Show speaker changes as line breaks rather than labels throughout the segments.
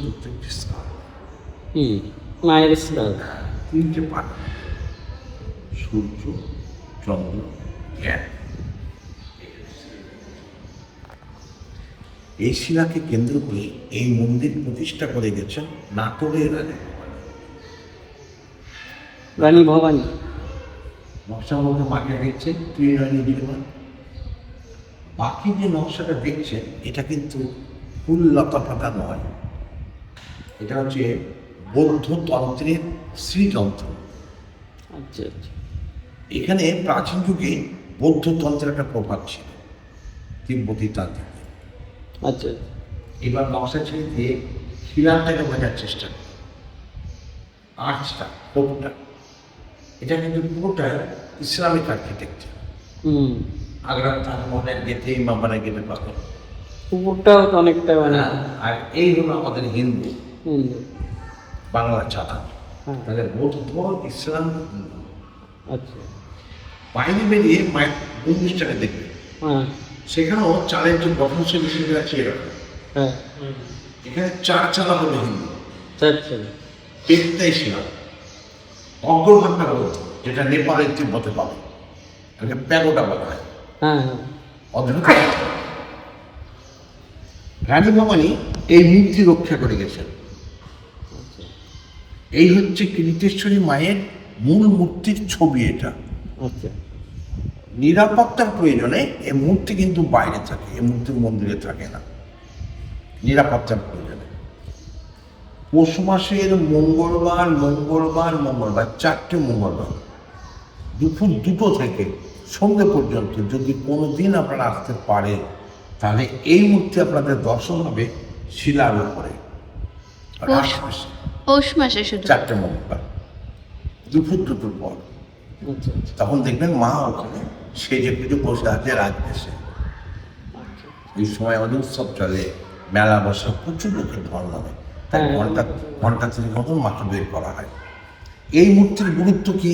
প্রত্যেকটি স্থান
মায়ের স্থান।
তিনটে পাঠ, সূর্য, চন্দ্র, জ্ঞান। এই শিলাকে কেন্দ্র করে এই মন্দির প্রতিষ্ঠা করে গেছেন নাটোরের
রানী ভবানী।
নকশার মধ্যে মাকে দেখছেন ত্রিরানী নির্মাণ। বাকি যে নকশাটা দেখছেন এটা কিন্তু ফুল লতা পাতা নয়, এটা হচ্ছে বৌদ্ধ তন্ত্রের শ্রীযন্ত্র।
আচ্ছা আচ্ছা
এখানে প্রাচীন যুগে বৌদ্ধ তন্ত্রের একটা প্রভাব ছিল তিব্বতী তান্ত্রিক।
আচ্ছা
এবার নকশা ছেড়ে দিয়ে শিলাটাকে বোঝার চেষ্টা করি, আর্চটা কোপটা, এটা কিন্তু পুরোটাই ইসলামিক আর্কিটেকচার। আগ্রার তাজমহলের গেটে ইমামবাড়ার গেটে পাবেন,
পুকুরটাও তো অনেকটা মানে
আর এই হলো আমাদের হিন্দু বাংলা চাঁদা।
হ্যাঁ।
তাহলে বৌদ্ধ ইসলাম হিন্দু।
আচ্ছা
বাইরে বেরিয়ে মায়ের মন্দিরটাকে দেখবে,
হ্যাঁ
সেখানেও চালের যে গঠনশীল হিসেবে আছে এরকম।
হ্যাঁ
এখানে চার চালা হলো হিন্দু,
আচ্ছা
পেটটাই শিলা, অগ্রভাগটা বৌদ্ধ, যেটা নেপালের তিব্বতে পাবে, এটাকে প্যাগোডা বলা হয়।
হ্যাঁ হ্যাঁ
অদ্ভুত। রানী ভবানী এই মূর্তি রক্ষা করে গেছেন। এই হচ্ছে কিরিটেশ্বরী মায়ের মূল মূর্তির ছবি। এটা
আচ্ছা
নিরাপত্তার প্রয়োজনে এই মূর্তি কিন্তু বাইরে থাকে, এই মূর্তি মন্দিরে থাকে না, নিরাপত্তার প্রয়োজনে। পৌষ মাসের মঙ্গলবার মঙ্গলবার মঙ্গলবার 4টে মঙ্গলবার দুপুর 2টো থেকে সন্ধ্যে পর্যন্ত যদি কোনো দিন আপনারা আসতে পারেন, তাহলে এই মূর্তি আপনাদের দর্শন হবে শিলার উপরে।
পৌষ মাসে শুধু
4টে মঙ্গলবার দুপুর 2টোর পর
আচ্ছা আচ্ছা
তখন দেখবেন মা ওখানে সেজে পুজো বসে আছে রাজবেশে। এই সময় আমাদের উৎসব চলে, মেলা বসে, প্রচুর লোকের ধর্ম হয়, তাই ঘন্টা ঘন্টা 3 মতন মাকে বের করা হয়। এই মূর্তির গুরুত্ব কি,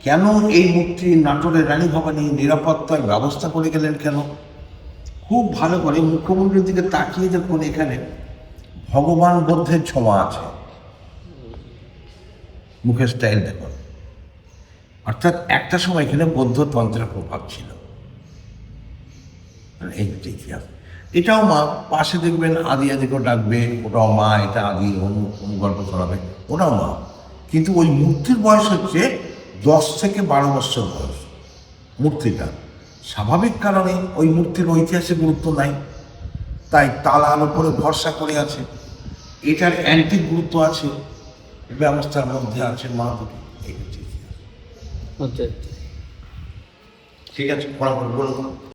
কেন এই মূর্তি নাটোরের রানী ভবানী নিরাপত্তার ব্যবস্থা করে গেলেন কেন? খুব ভালো করে মুখ্যমন্ত্রীর দিকে তাকিয়ে দেখুন, এখানে ভগবান বুদ্ধের ছোঁয়া আছে, মুখের স্টাইল দেখুন। অর্থাৎ একটা সময় এখানে বৌদ্ধ তন্ত্রের প্রভাব ছিল। এই হচ্ছে ইতিহাস। এটাও মা, পাশে দেখবেন আদি আদিকেও ডাকবে, ওটাও মা, এটা আদি গল্প শোনাবে, ওটাও মা। কিন্তু ওই মূর্তির বয়স হচ্ছে 10 থেকে 12 বছর বয়স মূর্তিটা। স্বাভাবিক কারণে ওই মূর্তির ঐতিহাসিক গুরুত্ব নাই, তাই তালার উপরে ভরসা করে আছে। এটার অ্যান্টিক গুরুত্ব আছে, ব্যবস্থার মধ্যে আছে মা দুটি। এই হচ্ছে ইতিহাস।
আচ্ছা
ঠিক আছে, বলুন।